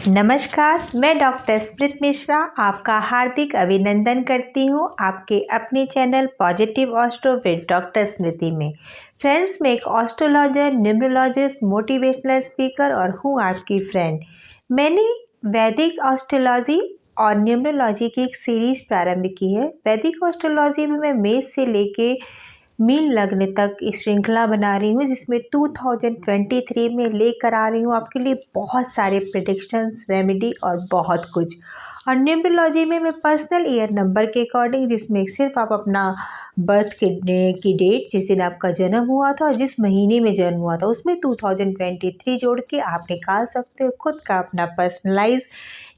नमस्कार, मैं डॉक्टर स्मृत मिश्रा आपका हार्दिक अभिनंदन करती हूँ आपके अपने channel positive astro with doctor Smriti में। फ्रेंड्स, मैं एक ऑस्ट्रोलॉजर, न्यूमरोलॉजिस्ट, मोटिवेशनल स्पीकर और हूँ आपकी फ्रेंड। मैंने वैदिक ऑस्ट्रोलॉजी और न्यूमरोलॉजी की एक सीरीज़ प्रारंभ की है। वैदिक ऑस्ट्रोलॉजी में मैं मेष से लेके मीन लग्न तक एक श्रृंखला बना रही हूँ, जिसमें 2023 में लेकर आ रही हूँ आपके लिए बहुत सारे प्रेडिक्शंस, रेमेडी और बहुत कुछ। और न्यूमरोलॉजी में मैं पर्सनल ईयर नंबर के अकॉर्डिंग, जिसमें सिर्फ आप अपना बर्थ की डेट, जिस दिन आपका जन्म हुआ था और जिस महीने में जन्म हुआ था, उसमें 2023 जोड़ के आप निकाल सकते हो खुद का अपना पर्सनलाइज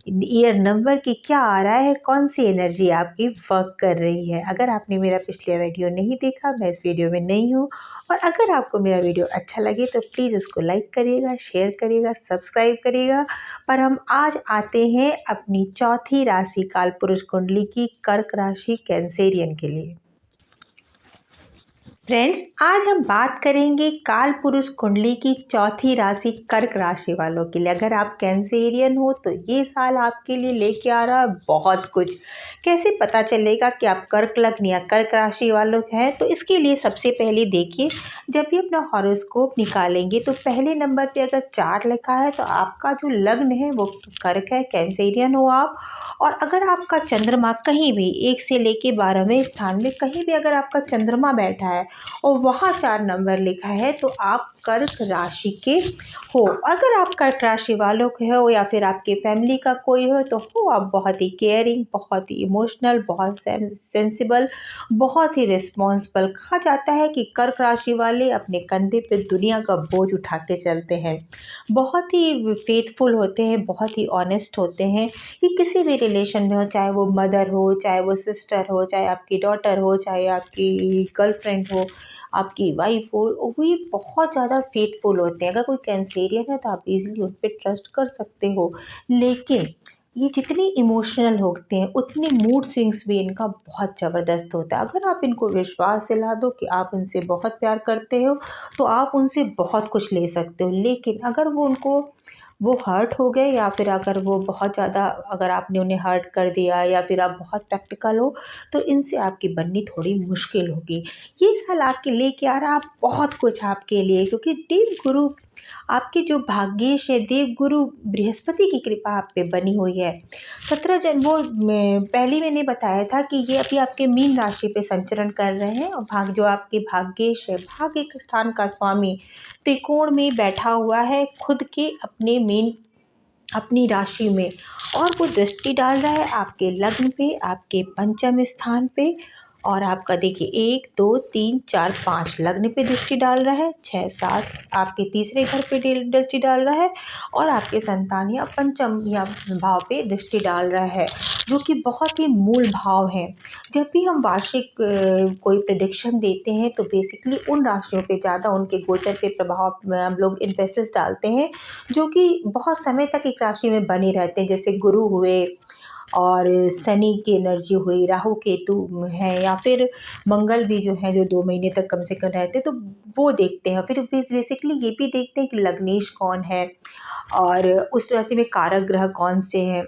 ईयर नंबर की क्या आ रहा है, कौन सी एनर्जी आपकी वर्क कर रही है। अगर आपने मेरा पिछले वीडियो नहीं देखा, मैं इस वीडियो में नहीं हूँ, और अगर आपको मेरा वीडियो अच्छा लगे तो प्लीज़ इसको लाइक करिएगा, शेयर करिएगा, सब्सक्राइब करिएगा। पर हम आज आते हैं अपनी चौथी राशि काल पुरुष कुंडली की कर्क राशि कैंसेरियन के लिए। फ्रेंड्स, आज हम बात करेंगे काल पुरुष कुंडली की चौथी राशि कर्क राशि वालों के लिए। अगर आप कैंसेरियन हो तो ये साल आपके लिए लेके आ रहा है बहुत कुछ। कैसे पता चलेगा कि आप कर्क लग्न या कर्क राशि वालों हैं? तो इसके लिए सबसे पहले देखिए, जब भी अपना हॉरोस्कोप निकालेंगे तो पहले नंबर पे अगर 4 लिखा है तो आपका जो लग्न है वो कर्क है, कैंसेरियन हो आप। और अगर आपका चंद्रमा कहीं भी 1 से लेके 12वें स्थान में कहीं भी अगर आपका चंद्रमा बैठा है और वहाँ 4 नंबर लिखा है तो आप कर्क राशि के हो। अगर आप कर्क राशि वालों के हो या फिर आपके फैमिली का कोई हो आप बहुत ही केयरिंग, बहुत ही इमोशनल, बहुत सेंसिबल, बहुत ही रिस्पॉन्सिबल। कहा जाता है कि कर्क राशि वाले अपने कंधे पे दुनिया का बोझ उठा के चलते हैं, बहुत ही फेथफुल होते हैं, बहुत ही ऑनेस्ट होते हैं। ये किसी भी रिलेशन में हो, चाहे वो मदर हो, चाहे वो सिस्टर हो, चाहे आपकी डॉटर हो, चाहे आपकी गर्लफ्रेंड हो, आपकी वाइफ हो, वो ये बहुत ज़्यादा फेथफुल होते हैं। अगर कोई कैंसेरियन है तो आप इजीली उन पर ट्रस्ट कर सकते हो। लेकिन ये जितने इमोशनल होते हैं उतने मूड स्विंग्स भी इनका बहुत ज़बरदस्त होता है। अगर आप इनको विश्वास दिला दो कि आप उनसे बहुत प्यार करते हो तो आप उनसे बहुत कुछ ले सकते हो। लेकिन अगर वो हर्ट हो गए या फिर अगर वो बहुत ज़्यादा, अगर आपने उन्हें हर्ट कर दिया या फिर आप बहुत प्रैक्टिकल हो तो इनसे आपकी बननी थोड़ी मुश्किल होगी। ये साल आपके लेके आ रहा है आप बहुत कुछ आपके लिए, क्योंकि देव गुरु आपके जो भाग्येश है, देव गुरु बृहस्पति की कृपा आप पे बनी हुई है। 17 जन वो पहले मैंने बताया था कि ये अभी आपके मीन राशि पे संचरण कर रहे हैं, और जो आपके भाग्येश है, भाग्य के स्थान का स्वामी त्रिकोण में बैठा हुआ है खुद के अपने मीन अपनी राशि में, और वो दृष्टि डाल रहा है आपके लग्न पे, आपके पंचम स्थान पे। और आपका देखिए 1 2 3 4 5 लग्न पे दृष्टि डाल रहा है, 6 7 आपके तीसरे घर पे दृष्टि डाल रहा है, और आपके संतान या पंचम या भाव पे दृष्टि डाल रहा है, जो कि बहुत ही मूल भाव है। जब भी हम वार्षिक कोई प्रेडिक्शन देते हैं तो बेसिकली उन राशियों पे ज़्यादा उनके गोचर पे प्रभाव हम लोग इन्फेसिस डालते हैं, जो कि बहुत समय तक एक राशि में बने रहते हैं। जैसे गुरु हुए, और शनि की एनर्जी हुई, राहु केतु हैं, या फिर मंगल भी जो है, जो 2 महीने तक कम से कम रहते हैं, तो वो देखते हैं। फिर बेसिकली ये भी देखते हैं कि लग्नेश कौन है और उस राशि में कारक ग्रह कौन से हैं।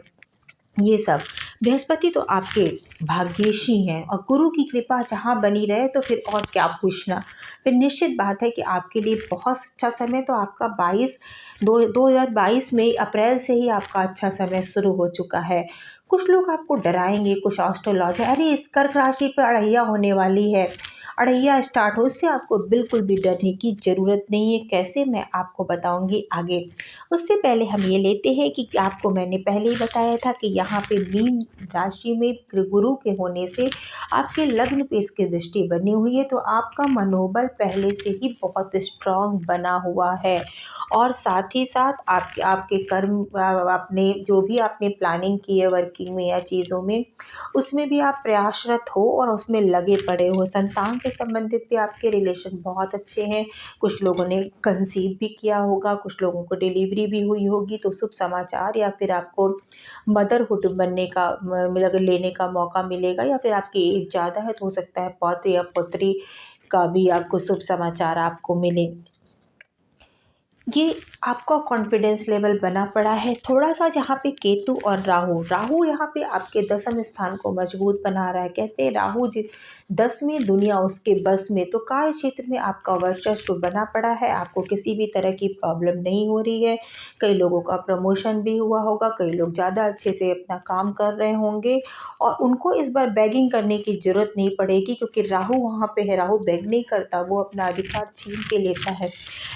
ये सब बृहस्पति तो आपके भाग्येशी हैं, और गुरु की कृपा जहाँ बनी रहे तो फिर और क्या पूछना। फिर निश्चित बात है कि आपके लिए बहुत अच्छा समय तो आपका 2022 में अप्रैल से ही आपका अच्छा समय शुरू हो चुका है। कुछ लोग आपको डराएंगे, कुछ एस्ट्रोलॉजर, अरे इस कर्क राशि पर अड़ैया होने वाली है, अड़ैया स्टार्ट हो। उससे आपको बिल्कुल भी डरने की ज़रूरत नहीं है। कैसे, मैं आपको बताऊंगी आगे। उससे पहले हम ये लेते हैं कि आपको मैंने पहले ही बताया था कि यहाँ पे मीन राशि में गुरु के होने से आपके लग्न पे इसकी दृष्टि बनी हुई है, तो आपका मनोबल पहले से ही बहुत स्ट्रांग बना हुआ है। और साथ ही साथ आपके कर्म, आपने जो भी आपने प्लानिंग की है वर्किंग में या चीज़ों में, उसमें भी आप प्रयासरत हो और उसमें लगे पड़े हो। संतान से संबंधित भी आपके रिलेशन बहुत अच्छे हैं। कुछ लोगों ने कंसीव भी किया होगा, कुछ लोगों को डिलीवरी भी हुई होगी, तो शुभ समाचार या फिर आपको मदरहुड बनने का लेने का मौका मिलेगा। या फिर आपकी एज ज़्यादा है तो हो सकता है पौत्र या पुत्री का भी आपको शुभ समाचार आपको मिले। ये आपका कॉन्फिडेंस लेवल बना पड़ा है थोड़ा-सा जहाँ पे केतु और राहु, राहु यहाँ पे आपके दसम स्थान को मजबूत बना रहा है। कहते हैं राहु 10वीं दुनिया उसके बस में, तो कार्य क्षेत्र में आपका वर्चस्व बना पड़ा है, आपको किसी भी तरह की प्रॉब्लम नहीं हो रही है। कई लोगों का प्रमोशन भी हुआ होगा, कई लोग ज़्यादा अच्छे से अपना काम कर रहे होंगे और उनको इस बार बेगिंग करने की ज़रूरत नहीं पड़ेगी क्योंकि राहु वहाँ पे है, राहु बेग नहीं करता, वो अपना अधिकार छीन के लेता है।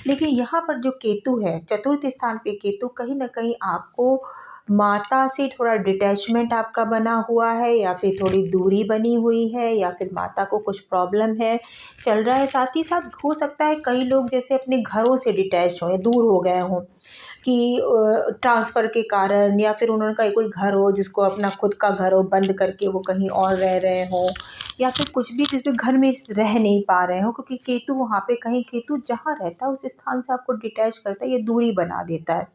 लेकिन यहाँ पर जो केतु है, चतुर्थ स्थान पे केतु, कहीं न कहीं आपको माता से थोड़ा डिटैचमेंट आपका बना हुआ है या फिर थोड़ी दूरी बनी हुई है या फिर माता को कुछ प्रॉब्लम है, चल रहा है। साथ ही साथ हो सकता है कई लोग जैसे अपने घरों से डिटैच हों या दूर हो गए हों कि ट्रांसफ़र के कारण या फिर उन्होंने कहीं कोई घर हो जिसको अपना खुद का घर हो, बंद करके वो कहीं और रह रहे हों या फिर कुछ भी जिसमें घर में रह नहीं पा रहे हों क्योंकि केतु वहाँ पे कहीं केतु जहाँ रहता है उस स्थान से आपको डिटैच करता है, ये दूरी बना देता है।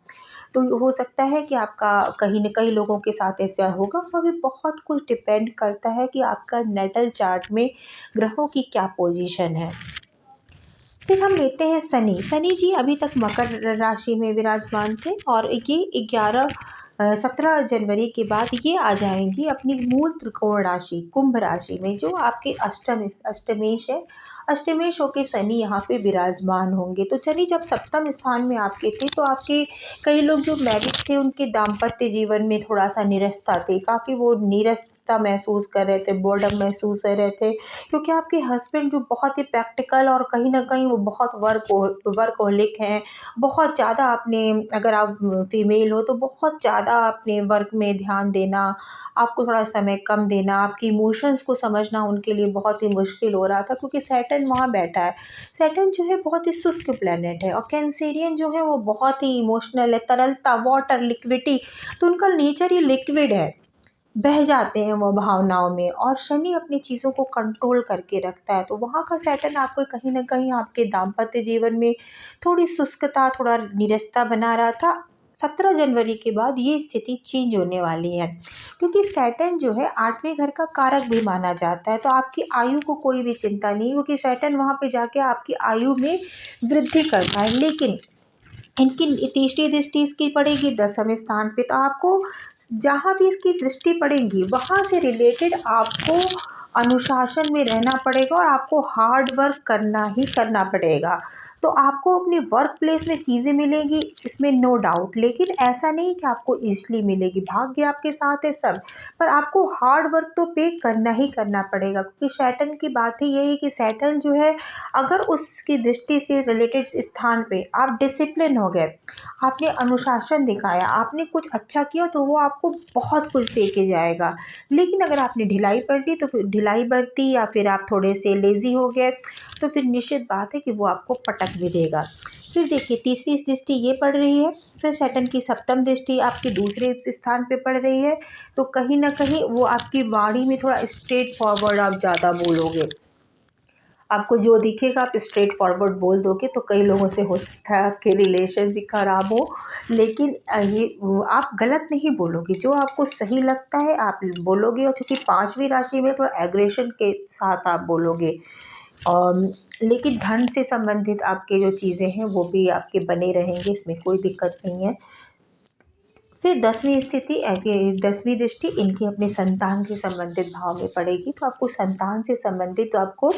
तो हो सकता है कि आपका कहीं न कहीं लोगों के साथ ऐसा होगा, मगर बहुत कुछ डिपेंड करता है कि आपका नेटल चार्ट में ग्रहों की क्या पोज़ीशन है। फिर हम लेते हैं शनि। शनि जी अभी तक मकर राशि में विराजमान थे और ये 17 जनवरी के बाद ये आ जाएँगी अपनी मूल त्रिकोण राशि कुंभ राशि में, जो आपके अष्टमेश है। अष्टमेश होके शनि यहाँ पे विराजमान होंगे। तो शनि जब सप्तम स्थान में आपके थे तो आपके कई लोग जो मैरिड थे उनके दाम्पत्य जीवन में थोड़ा-सा नीरसता थी, काफ़ी वो नीरसता महसूस कर रहे थे, बोर्डम महसूस कर रहे थे क्योंकि आपके हस्बैंड जो बहुत ही प्रैक्टिकल और कहीं न कहीं वो बहुत वर्कहोलिक हैं। बहुत ज़्यादा अपने, अगर आप फीमेल हो तो बहुत ज़्यादा अपने वर्क में ध्यान देना, आपको थोड़ा समय कम देना, आपकी इमोशंस को समझना उनके लिए बहुत ही मुश्किल हो रहा था क्योंकि सैटर्न वहाँ बैठा है। सैटर्न जो है बहुत ही शुष्क प्लैनेट है और कैंसेरियन जो है वो बहुत ही इमोशनल है, तरलता, वाटर, लिक्विडिटी, तो उनका नेचर ही लिक्विड है। बह जाते हैं वो भावनाओं में और शनि अपनी चीज़ों को कंट्रोल करके रखता है, तो वहाँ का सैटर्न आपको कहीं न कहीं आपके दाम्पत्य जीवन में थोड़ी शुष्कता, थोड़ा नीरसता बना रहा था। 17 जनवरी के बाद ये स्थिति चेंज होने वाली है क्योंकि सैटर्न जो है 8वें घर का कारक भी माना जाता है, तो आपकी आयु को कोई भी चिंता नहीं क्योंकि सैटर्न वहाँ पे जाके आपकी आयु में वृद्धि करता है। लेकिन इनकी तीसरी दृष्टि इसकी पड़ेगी दसम स्थान पे, तो आपको जहाँ भी इसकी दृष्टि पड़ेगी वहाँ से रिलेटेड आपको अनुशासन में रहना पड़ेगा और आपको हार्ड वर्क करना ही करना पड़ेगा। तो आपको अपने वर्क प्लेस में चीज़ें मिलेंगी, इसमें नो डाउट, लेकिन ऐसा नहीं कि आपको ईज़िली मिलेगी, भाग्य आपके साथ है सब, पर आपको हार्ड वर्क तो पे करना ही करना पड़ेगा क्योंकि सैटर्न की बात ही यही है कि सैटर्न जो है, अगर उसकी दृष्टि से रिलेटेड स्थान पे आप डिसिप्लिन हो गए, आपने अनुशासन दिखाया, आपने कुछ अच्छा किया, तो वो आपको बहुत कुछ दे के जाएगा। लेकिन अगर आपने ढिलाई बरती तो फिर ढिलाई बरती या फिर आप थोड़े से लेज़ी हो गए, तो फिर निश्चित बात है कि वो आपको पटक भी देगा। फिर देखिए तीसरी दृष्टि ये पड़ रही है, फिर सैटर्न की सप्तम दृष्टि आपके दूसरे स्थान पे पड़ रही है, तो कहीं न कहीं वो आपकी वाणी में थोड़ा स्ट्रेट फॉरवर्ड आप ज़्यादा बोलोगे। आपको जो दिखेगा आप स्ट्रेट फॉरवर्ड बोल दोगे, तो कई लोगों से हो सकता है आपके रिलेशन भी ख़राब हो, लेकिन आप गलत नहीं बोलोगे, जो आपको सही लगता है आप बोलोगे और चूँकि 5वीं राशि में थोड़ा एग्रेशन के साथ आप बोलोगे। लेकिन धन से संबंधित आपके जो चीज़ें हैं वो भी आपके बने रहेंगे, इसमें कोई दिक्कत नहीं है। फिर 10वीं स्थिति 10वीं दृष्टि इनकी अपने संतान के संबंधित भाव में पड़ेगी, तो आपको संतान से संबंधित तो आपको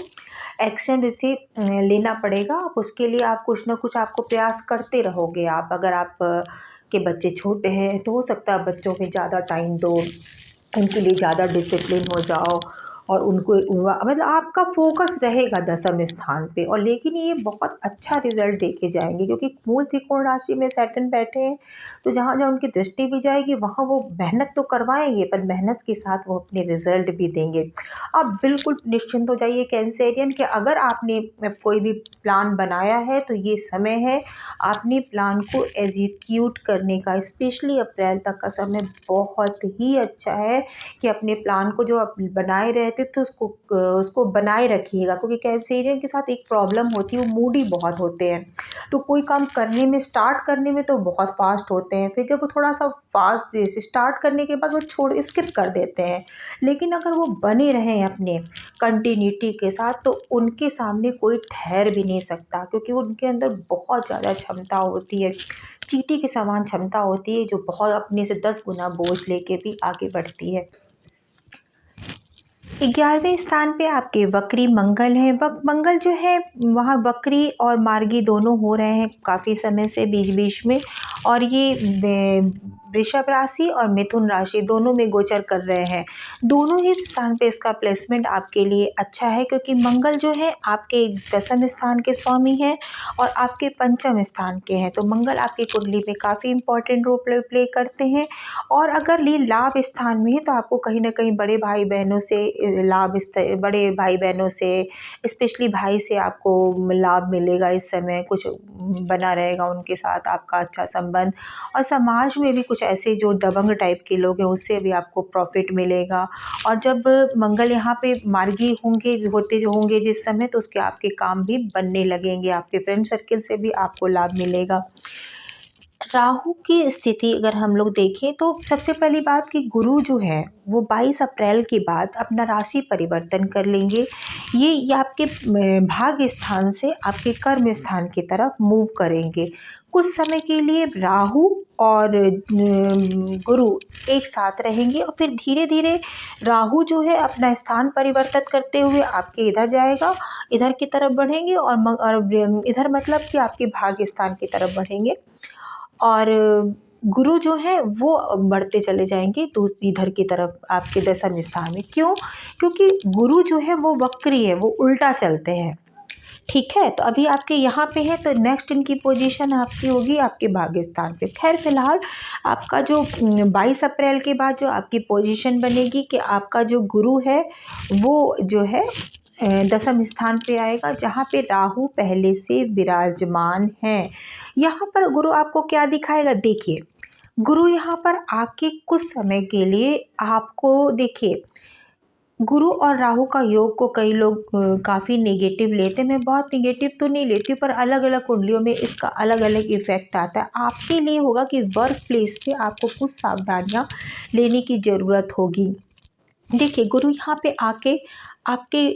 एक्शन जैसे लेना पड़ेगा। आप उसके लिए आप कुछ ना कुछ आपको प्रयास करते रहोगे। आप अगर आप के बच्चे छोटे हैं तो हो सकता है बच्चों में ज़्यादा टाइम दो, उनके लिए ज़्यादा डिसिप्लिन हो जाओ और उनको मतलब आपका फोकस रहेगा दसम स्थान पे, और लेकिन ये बहुत अच्छा रिजल्ट दे के जाएंगे क्योंकि मूल त्रिकोण राशि में सैटर्न बैठे हैं, तो जहाँ जहाँ उनकी दृष्टि भी जाएगी वहाँ वो मेहनत तो करवाएंगे पर मेहनत के साथ वो अपने रिजल्ट भी देंगे। आप बिल्कुल निश्चिंत हो जाइए कैंसेरियन कि अगर आपने कोई भी प्लान बनाया है तो ये समय है अपने प्लान को एग्जीक्यूट करने का। स्पेशली अप्रैल तक का समय बहुत ही अच्छा है कि अपने प्लान को जो आप बनाए रहे व्यक्तित्व उसको बनाए रखिएगा, क्योंकि कैंसेरियन के साथ एक प्रॉब्लम होती है, वो मूडी बहुत होते हैं। तो कोई काम करने में, स्टार्ट करने में तो बहुत फास्ट होते हैं, फिर जब वो थोड़ा सा फास्ट जैसे स्टार्ट करने के बाद वो छोड़ स्किप कर देते हैं। लेकिन अगर वो बने रहें अपने कंटिन्यूटी के साथ तो उनके सामने कोई ठहर भी नहीं सकता, क्योंकि उनके अंदर बहुत ज़्यादा क्षमता होती है, चींटी के समान क्षमता होती है, जो बहुत अपने से 10 गुना बोझ लेके भी आगे बढ़ती है। 11वें स्थान पे आपके वक्री मंगल हैं। मंगल जो है वहाँ वक्री और मार्गी दोनों हो रहे हैं काफ़ी समय से बीच बीच में, और ये वृषभ राशि और मिथुन राशि दोनों में गोचर कर रहे हैं। दोनों ही स्थान पे इसका प्लेसमेंट आपके लिए अच्छा है, क्योंकि मंगल जो है आपके 10वें स्थान के स्वामी हैं और आपके 5वें स्थान के हैं। तो मंगल आपकी कुंडली में काफ़ी इंपॉर्टेंट रोल प्ले करते हैं। और अगर ये लाभ स्थान में है तो आपको कहीं ना कहीं बड़े भाई बहनों से बड़े भाई बहनों से, स्पेशली भाई से आपको लाभ मिलेगा। इस समय कुछ बना रहेगा उनके साथ आपका अच्छा संबंध, और समाज में भी कुछ ऐसे जो दबंग टाइप के लोग हैं उससे भी आपको प्रॉफिट मिलेगा। और जब मंगल यहाँ पे मार्गी होंगे जिस समय, तो उसके आपके काम भी बनने लगेंगे, आपके फ्रेंड सर्किल से भी आपको लाभ मिलेगा। राहु की स्थिति अगर हम लोग देखें तो सबसे पहली बात कि गुरु जो है वो 22 अप्रैल के बाद अपना राशि परिवर्तन कर लेंगे। ये आपके भाग्य स्थान से आपके कर्म स्थान की तरफ मूव करेंगे। कुछ समय के लिए राहु और गुरु एक साथ रहेंगे, और फिर धीरे धीरे राहु जो है अपना स्थान परिवर्तित करते हुए आपके इधर जाएगा, इधर की तरफ बढ़ेंगे, और इधर मतलब कि आपके भाग्य स्थान की तरफ बढ़ेंगे। और गुरु जो है वो बढ़ते चले जाएंगे दूसरी इधर की तरफ आपके 10वें स्थान में। क्यों? क्योंकि गुरु जो है वो वक्री है, वो उल्टा चलते हैं। ठीक है, तो अभी आपके यहाँ पे है, तो नेक्स्ट इनकी पोजीशन आपकी होगी आपके भाग्य स्थान पे। खैर फिलहाल आपका जो 22 अप्रैल के बाद जो आपकी पोजीशन बनेगी कि आपका जो गुरु है वो जो है 10वें स्थान पे आएगा, जहाँ पे राहु पहले से विराजमान है। यहाँ पर गुरु आपको क्या दिखाएगा? देखिए, गुरु यहाँ पर आके कुछ समय के लिए आपको, देखिए गुरु और राहु का योग को कई लोग काफ़ी नेगेटिव लेते हैं। मैं बहुत नेगेटिव तो नहीं लेती हूँ, पर अलग अलग कुंडलियों में इसका अलग अलग इफ़ेक्ट आता है। आपके लिए होगा कि वर्क प्लेस पे आपको कुछ सावधानियाँ लेने की ज़रूरत होगी। देखिए, गुरु यहाँ पे आके आपके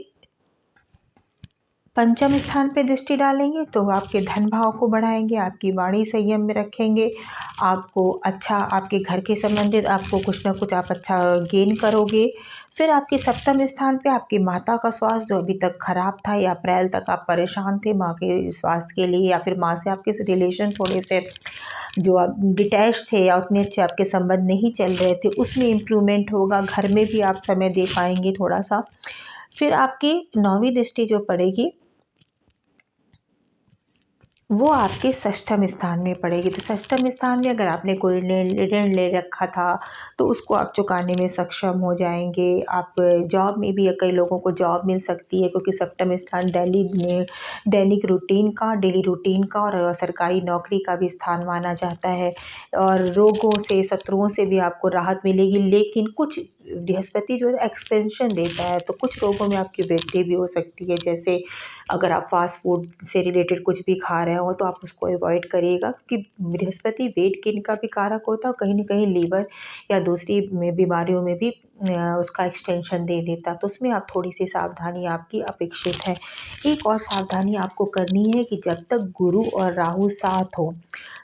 5वें स्थान पे दृष्टि डालेंगे, तो आपके धन भाव को बढ़ाएंगे, आपकी वाणी संयम में रखेंगे, आपको अच्छा, आपके घर के संबंधित आपको कुछ ना कुछ आप अच्छा गेन करोगे। फिर आपके 7वें स्थान पे आपकी माता का स्वास्थ्य जो अभी तक खराब था, या अप्रैल तक आप परेशान थे माँ के स्वास्थ्य के लिए, या फिर माँ से आपके रिलेशन थोड़े से जो आप डिटैच थे या उतने अच्छे आपके संबंध नहीं चल रहे थे, उसमें इम्प्रूवमेंट होगा। घर में भी आप समय दे पाएंगे थोड़ा सा। फिर आपकी 9वीं दृष्टि जो पड़ेगी वो आपके 6वें स्थान में पड़ेगी। तो 6वें स्थान में अगर आपने कोई ऋण ले रखा था तो उसको आप चुकाने में सक्षम हो जाएंगे। आप जॉब में भी, कई लोगों को जॉब मिल सकती है, क्योंकि 7वां स्थान दैनिक रूटीन का, डेली रूटीन का और सरकारी नौकरी का भी स्थान माना जाता है। और रोगों से, शत्रुओं से भी आपको राहत मिलेगी। लेकिन कुछ बृहस्पति जो है एक्सपेंशन देता है, तो कुछ रोगों में आपकी वृद्धि भी हो सकती है। जैसे अगर आप फास्ट फूड से रिलेटेड कुछ भी खा रहे हो तो आप उसको अवॉइड करिएगा, क्योंकि बृहस्पति वेट गेन का भी कारक होता है, और कहीं ना कहीं लीवर या दूसरी बीमारियों में भी उसका एक्सटेंशन दे देता। तो उसमें आप थोड़ी सी सावधानी आपकी अपेक्षित है। एक और सावधानी आपको करनी है कि जब तक गुरु और राहु साथ हो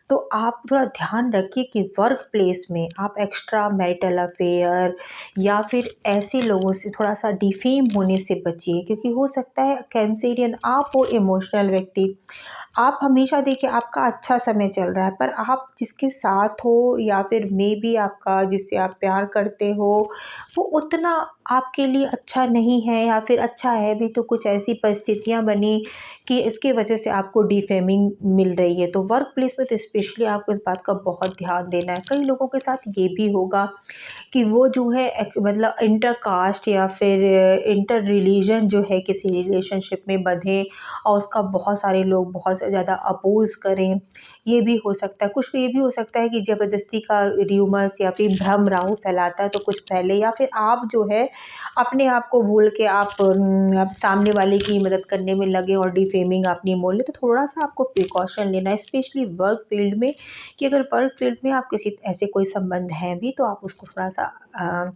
तो आप थोड़ा ध्यान रखिए कि वर्क प्लेस में आप एक्स्ट्रा मैरिटल अफेयर या फिर ऐसे लोगों से थोड़ा सा डिफेम होने से बचिए, क्योंकि हो सकता है कैंसेरियन आप हो इमोशनल व्यक्ति, आप हमेशा देखिए आपका अच्छा समय चल रहा है, पर आप जिसके साथ हो या फिर मे बी आपका जिससे आप प्यार करते हो वो उतना आपके लिए अच्छा नहीं है, या फिर अच्छा है भी तो कुछ ऐसी परिस्थितियां बनी कि इसके वजह से आपको डिफेमिंग मिल रही है। तो वर्क प्लेस में तो स्पेशली आपको इस बात का बहुत ध्यान देना है। कई लोगों के साथ ये भी होगा कि वो जो है मतलब इंटर कास्ट या फिर इंटर रिलीजन जो है किसी रिलेशनशिप में बंधे और उसका बहुत सारे लोग बहुत ज़्यादा अपोज करें, ये भी हो सकता है। कुछ ये भी हो सकता है कि ज़बरदस्ती का र्यूमर्स या फिर भ्रम राहु फैलाता है तो कुछ फैले, या फिर आप जो है अपने आप को भूल के आप सामने वाले की मदद करने में लगे और डिफेमिंग अपनी मोल ले, तो थोड़ा-सा आपको प्रिकॉशन लेना है स्पेशली वर्क फील्ड में, कि अगर वर्क फील्ड में आप किसी ऐसे कोई संबंध हैं भी तो आप उसको थोड़ा-सा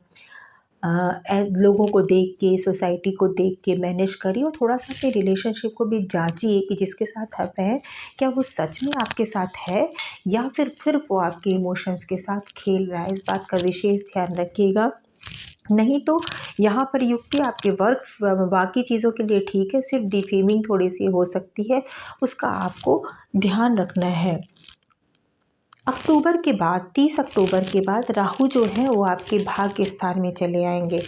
लोगों को देख के, सोसाइटी को देख के मैनेज करिए, और थोड़ा-सा अपने रिलेशनशिप को भी जाँचिए कि जिसके साथ आप हैं, क्या वो सच में आपके साथ है या फिर वो आपके इमोशंस के साथ खेल रहा है। इस बात का विशेष ध्यान रखिएगा। नहीं तो यहाँ पर युक्ति आपके वर्क बाकी चीज़ों के लिए ठीक है, सिर्फ डिफेमिंग थोड़ी-सी हो सकती है, उसका आपको ध्यान रखना है। अक्टूबर के बाद 30 अक्टूबर के बाद राहु जो है वो आपके भाग्य स्थान में चले आएंगे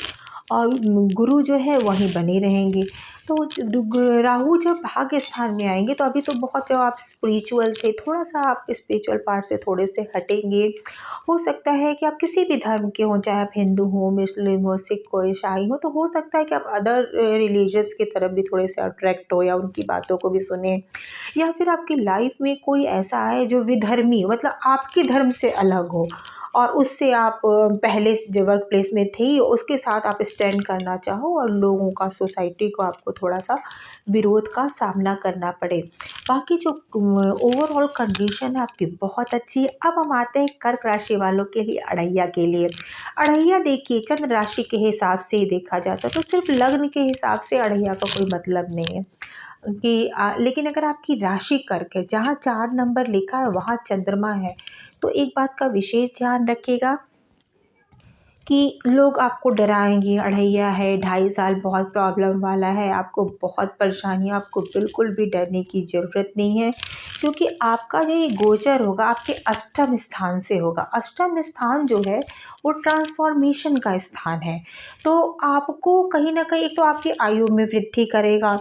और गुरु जो है वहीं बने रहेंगे। तो राहु जब भाग्य स्थान में आएंगे तो अभी तो बहुत, जब आप स्पिरिचुअल थे, थोड़ा सा आप स्पिरिचुअल पार्ट से थोड़े से हटेंगे। हो सकता है कि आप किसी भी धर्म के हों, चाहे आप हिंदू हो, मुस्लिम हो, सिख हो, ईसाई हो, तो हो सकता है कि आप अदर रिलीजन्स की तरफ भी थोड़े से अट्रैक्ट हो या उनकी बातों को भी सुने, या फिर आपकी लाइफ में कोई ऐसा आए जो विधर्मी, मतलब आपके धर्म से अलग हो और उससे आप पहले जो वर्क प्लेस में थी उसके साथ आप स्टैंड करना चाहो और लोगों का, सोसाइटी को आपको थोड़ा सा विरोध का सामना करना पड़े। बाकी जो ओवरऑल कंडीशन है आपकी बहुत अच्छी है। अब हम आते हैं कर्क राशि वालों के लिए, अड़ैया के लिए। अड़ैया देखिए, चंद्र राशि के हिसाब से ही देखा जाता है, तो सिर्फ लग्न के हिसाब से अड़ैया का कोई मतलब नहीं है कि लेकिन अगर आपकी राशि कर्क है, जहाँ 4 नंबर लिखा है वहाँ चंद्रमा है, तो एक बात का विशेष ध्यान रखिएगा कि लोग आपको डराएंगे। अड़ैया है, 2.5 साल बहुत प्रॉब्लम वाला है, आपको बहुत परेशानी, आपको बिल्कुल भी डरने की ज़रूरत नहीं है, क्योंकि आपका जो ये गोचर होगा आपके अष्टम स्थान से होगा। अष्टम स्थान जो है वो ट्रांसफॉर्मेशन का स्थान है, तो आपको कहीं ना कहीं, एक तो आपकी आयु में वृद्धि करेगा,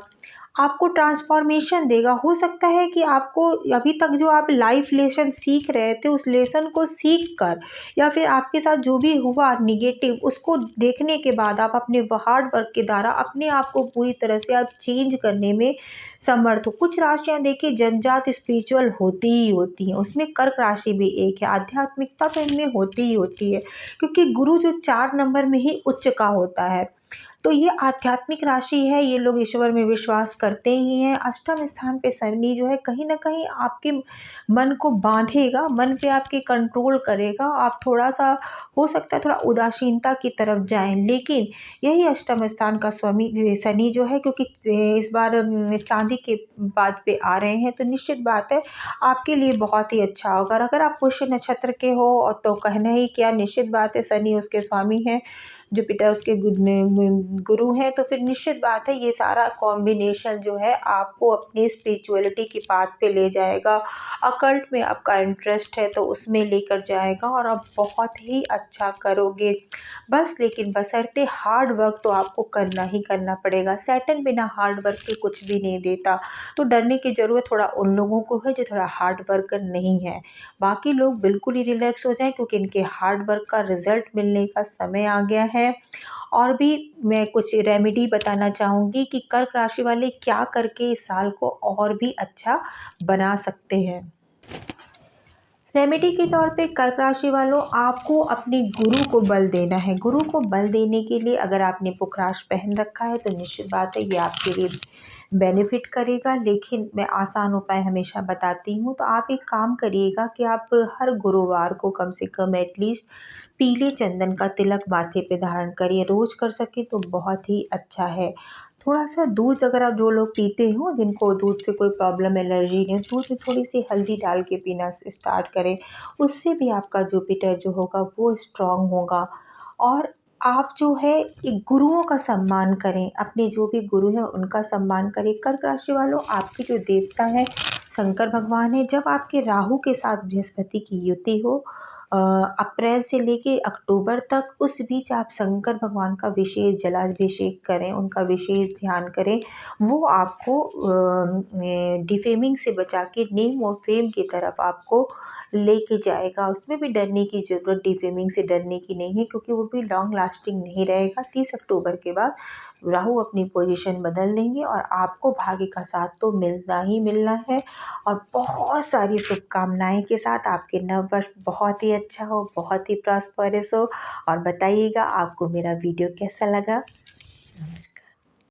आपको ट्रांसफॉर्मेशन देगा। हो सकता है कि आपको अभी तक जो आप लाइफ लेसन सीख रहे थे, उस लेसन को सीख कर या फिर आपके साथ जो भी हुआ निगेटिव, उसको देखने के बाद आप अपने हार्ड वर्क के द्वारा अपने आप को पूरी तरह से आप चेंज करने में समर्थ हो। कुछ राशियाँ देखिए जन्मजात स्पिरिचुअल होती ही होती हैं, उसमें कर्क राशि भी एक है। आध्यात्मिकता तो इनमें होती ही होती है, क्योंकि गुरु जो 4 नंबर में ही उच्च का होता है, तो ये आध्यात्मिक राशि है, ये लोग ईश्वर में विश्वास करते ही हैं। अष्टम स्थान पे शनि जो है कहीं ना कहीं आपके मन को बांधेगा, मन पे आपके कंट्रोल करेगा, आप थोड़ा सा, हो सकता है थोड़ा उदासीनता की तरफ जाएं, लेकिन यही अष्टम स्थान का स्वामी शनि जो है, क्योंकि इस बार चांदी के बाद पे आ रहे हैं, तो निश्चित बात है आपके लिए बहुत ही अच्छा होगा। और अगर आप पुष्य नक्षत्र के हो और तो कहना ही क्या, निश्चित बात है शनि उसके स्वामी हैं, जुपिटर उसके गुरु हैं, तो फिर निश्चित बात है ये सारा कॉम्बिनेशन जो है आपको अपनी स्पिरिचुअलिटी की पाथ पे ले जाएगा। अकल्ट में आपका इंटरेस्ट है तो उसमें लेकर जाएगा और आप बहुत ही अच्छा करोगे। बस लेकिन बशर्ते हार्ड वर्क तो आपको करना ही करना पड़ेगा। सैटर्न बिना हार्ड वर्क के कुछ भी नहीं देता, तो डरने की ज़रूरत थोड़ा उन लोगों को है जो थोड़ा हार्ड वर्कर नहीं है। बाकी लोग बिल्कुल ही रिलैक्स हो जाएं, क्योंकि इनके हार्ड वर्क का रिजल्ट मिलने का समय आ गया है। और भी मैं कुछ रेमेडी बताना चाहूँगी कि कर्क राशि वाले क्या करके इस साल को और भी अच्छा बना सकते हैं। रेमेडी के तौर पे कर्क राशि वालों, आपको अपने गुरु को बल देना है। गुरु को बल देने के लिए अगर आपने पुखराज पहन रखा है तो निश्चित बात है ये आपके लिए बेनिफिट करेगा, लेकिन मैं आसान उपाय हमेशा बताती हूँ। तो आप एक काम करिएगा कि आप हर गुरुवार को कम से कम एटलीस्ट पीले चंदन का तिलक माथे पे धारण करिए। रोज़ कर सके तो बहुत ही अच्छा है। थोड़ा सा दूध, अगर आप जो लोग पीते हो, जिनको दूध से कोई प्रॉब्लम, एलर्जी नहीं है, दूध में थोड़ी सी हल्दी डाल के पीना स्टार्ट करें, उससे भी आपका जुपिटर जो होगा वो स्ट्रांग होगा। और आप जो है एक गुरुओं का सम्मान करें, अपने जो भी गुरु हैं उनका सम्मान करें। कर्क राशि वालों, आपके जो देवता है शंकर भगवान है, जब आपके राहु के साथ बृहस्पति की युति हो अप्रैल से लेके अक्टूबर तक, उस बीच आप शंकर भगवान का विशेष जलाभिषेक करें, उनका विशेष ध्यान करें। वो आपको डिफेमिंग से बचा के नेम और फेम की तरफ आपको लेके जाएगा। उसमें भी डरने की ज़रूरत डिफेमिंग से डरने की नहीं है, क्योंकि वो भी लॉन्ग लास्टिंग नहीं रहेगा। 30 अक्टूबर के बाद राहु अपनी पोजीशन बदल देंगे और आपको भाग्य का साथ तो मिलना ही मिलना है। और बहुत सारी शुभकामनाएं के साथ आपके नववर्ष बहुत ही अच्छा हो, बहुत ही प्रॉस्परस हो। और बताइएगा आपको मेरा वीडियो कैसा लगा।